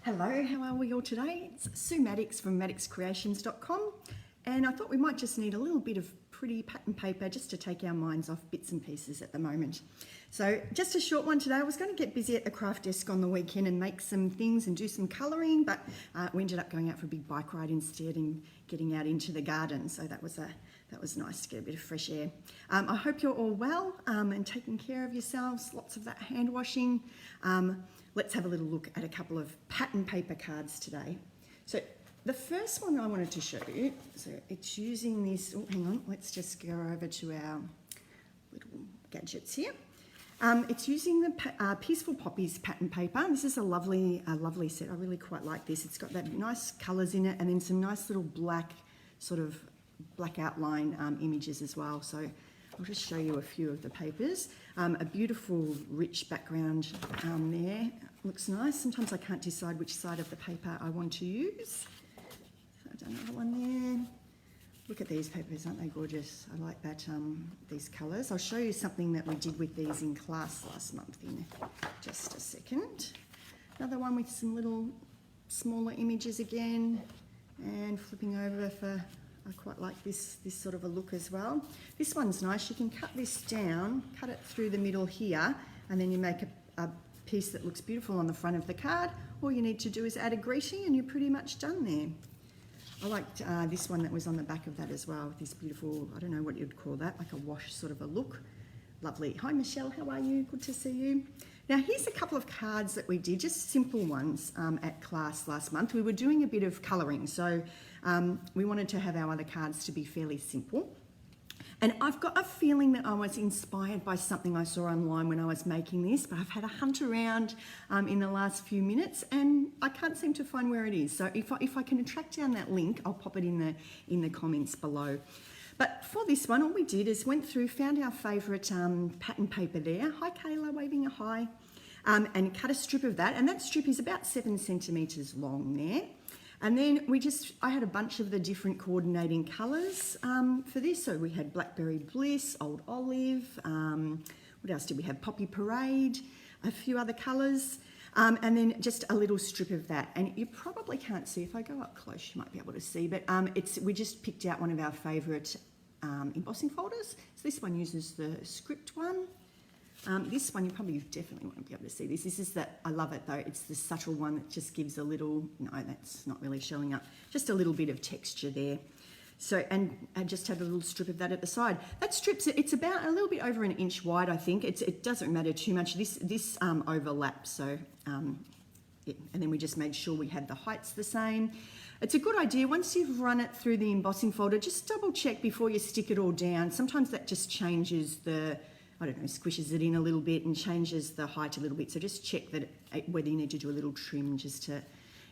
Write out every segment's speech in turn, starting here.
Hello, how are we all today? It's Sue Maddox from maddoxcreations.com, and I thought we might just need a little bit of pretty pattern paper just to take our minds off bits and pieces at the moment. So just a short one today. I was going to get busy at the craft desk on the weekend and make some things and do some colouring, but we ended up going out for a big bike ride instead and getting out into the garden. So that was nice to get a bit of fresh air. I hope you're all well and taking care of yourselves. Lots of that hand washing. Let's have a little look at a couple of pattern paper cards today. So the first one I wanted to show you, so it's using this, oh hang on, let's just go over to our little gadgets here. It's using the Peaceful Poppies pattern paper. This is a lovely set. I really quite like this. It's got that nice colours in it and then some nice little black outline images as well. So I'll just show you a few of the papers. A beautiful rich background there. Looks nice. Sometimes I can't decide which side of the paper I want to use. So I've done another one there. Look at these papers, aren't they gorgeous? I like that, these colours. I'll show you something that we did with these in class last month in just a second. Another one with some little smaller images again, and flipping over for, I quite like this sort of a look as well. This one's nice. You can cut this down, cut it through the middle here, and then you make a piece that looks beautiful on the front of the card. All you need to do is add a greeting and you're pretty much done there. I liked this one that was on the back of that as well, this beautiful, I don't know what you'd call that, like a wash sort of a look. Lovely. Hi Michelle, how are you? Good to see you. Now here's a couple of cards that we did, just simple ones at class last month. We were doing a bit of colouring, so we wanted to have our other cards to be fairly simple. And I've got a feeling that I was inspired by something I saw online when I was making this, but I've had a hunt around in the last few minutes and I can't seem to find where it is. So if I can track down that link, I'll pop it in the comments below. But for this one, all we did is went through, found our favourite pattern paper there. Hi Kayla, waving a hi. And cut a strip of that, and that strip is about 7 centimetres long there. And then I had a bunch of the different coordinating colours for this. So we had Blackberry Bliss, Old Olive, what else did we have? Poppy Parade, a few other colours, and then just a little strip of that. And you probably can't see, if I go up close you might be able to see, but we just picked out one of our favourite embossing folders. So this one uses the script one. This one you probably definitely won't be able to see this. This is I love it though, it's the subtle one that just gives a little, no that's not really showing up, just a little bit of texture there. So, and I just had a little strip of that at the side. That strip's, it's about a little bit over an inch wide I think. It doesn't matter too much. This overlaps, so yeah. And then we just made sure we had the heights the same. It's a good idea, once you've run it through the embossing folder, just double check before you stick it all down. Sometimes that just changes squishes it in a little bit and changes the height a little bit. So just check that whether you need to do a little trim just to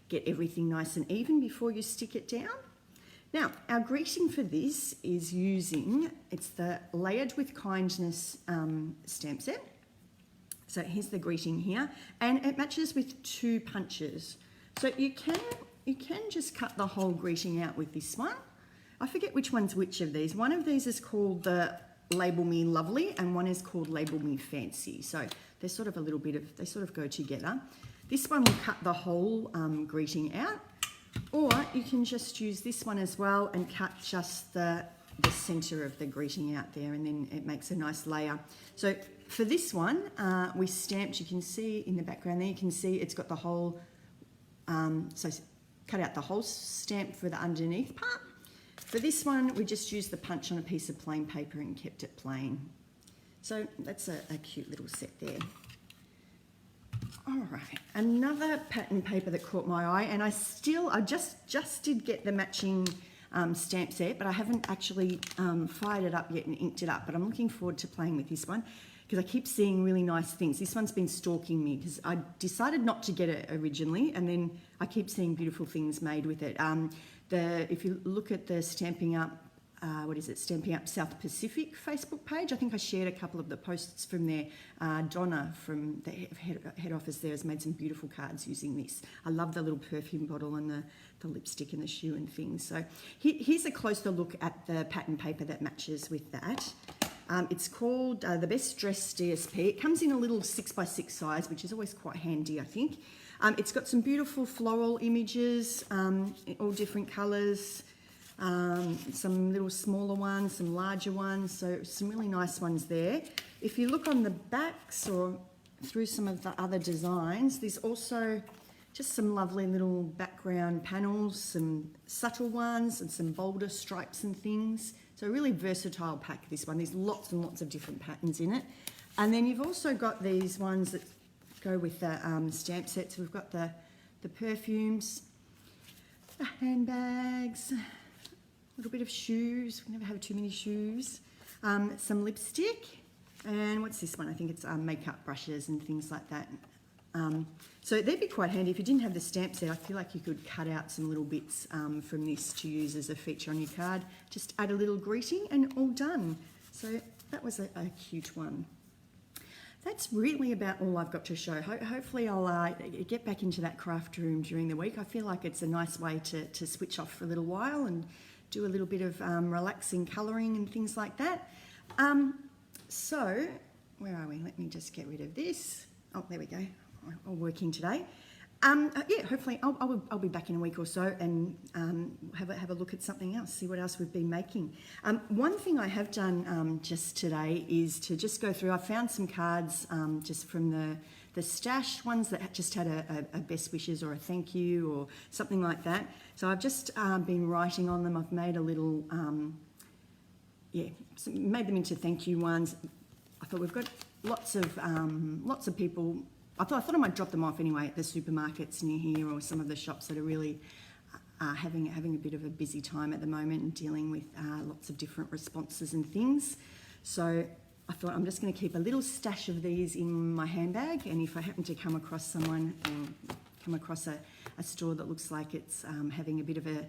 get everything nice and even before you stick it down. Now, our greeting for this is it's the Layered with Kindness stamp set. So here's the greeting here, and it matches with 2 punches. So you can just cut the whole greeting out with this one. I forget which one's which of these. One of these is called the Label Me Lovely and one is called Label Me Fancy. So they're sort of they sort of go together. This one will cut the whole greeting out, or you can just use this one as well and cut just the center of the greeting out there, and then it makes a nice layer. So for this one, we stamped, you can see in the background there, you can see it's got the whole, so cut out the whole stamp for the underneath part. For this one, we just used the punch on a piece of plain paper and kept it plain. So that's a cute little set there. All right, another pattern paper that caught my eye, and I just did get the matching stamp set, but I haven't actually fired it up yet and inked it up, but I'm looking forward to playing with this one because I keep seeing really nice things. This one's been stalking me because I decided not to get it originally, and then I keep seeing beautiful things made with it. If you look at the Stamping Up, Stamping Up South Pacific Facebook page, I think I shared a couple of the posts from there. Donna from the head office there has made some beautiful cards using this. I love the little perfume bottle and the lipstick and the shoe and things. So here's a closer look at the pattern paper that matches with that. It's called the Best Dressed DSP. It comes in a little 6x6 size, which is always quite handy, I think. It's got some beautiful floral images, all different colours, some little smaller ones, some larger ones, so some really nice ones there. If you look on the backs or through some of the other designs, there's also just some lovely little background panels, some subtle ones and some bolder stripes and things. So a really versatile pack, this one. There's lots and lots of different patterns in it. And then you've also got these ones that go with the stamp sets. We've got the perfumes, the handbags, a little bit of shoes. We never have too many shoes. Some lipstick, and what's this one? I think it's makeup brushes and things like that. So they'd be quite handy. If you didn't have the stamp set, I feel like you could cut out some little bits from this to use as a feature on your card. Just add a little greeting and all done. So that was a cute one. That's really about all I've got to show. Hopefully I'll get back into that craft room during the week. I feel like it's a nice way to switch off for a little while and do a little bit of relaxing colouring and things like that. So, where are we? Let me just get rid of this. Oh, there we go. All working today. Yeah, hopefully I'll be back in a week or so and have a look at something else, see what else we've been making. One thing I have done just today is to just go through. I found some cards just from the stash, ones that just had a best wishes or a thank you or something like that. So I've just been writing on them. I've made a little, made them into thank you ones. I thought we've got lots of people. I thought I might drop them off anyway at the supermarkets near here or some of the shops that are really having a bit of a busy time at the moment and dealing with lots of different responses and things. So I thought I'm just going to keep a little stash of these in my handbag, and if I happen to come across someone or come across a store that looks like it's having a bit of a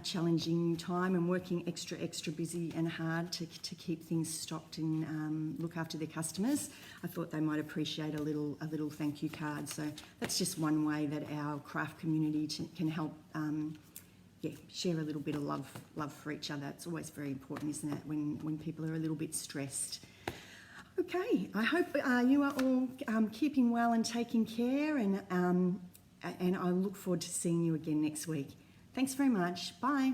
challenging time and working extra busy and hard to keep things stocked and look after their customers, I thought they might appreciate a little thank you card. So that's just one way that our craft community can help share a little bit of love for each other. It's always very important, isn't it, when people are a little bit stressed. Okay, I hope you are all keeping well and taking care, and I look forward to seeing you again next week. Thanks very much. Bye.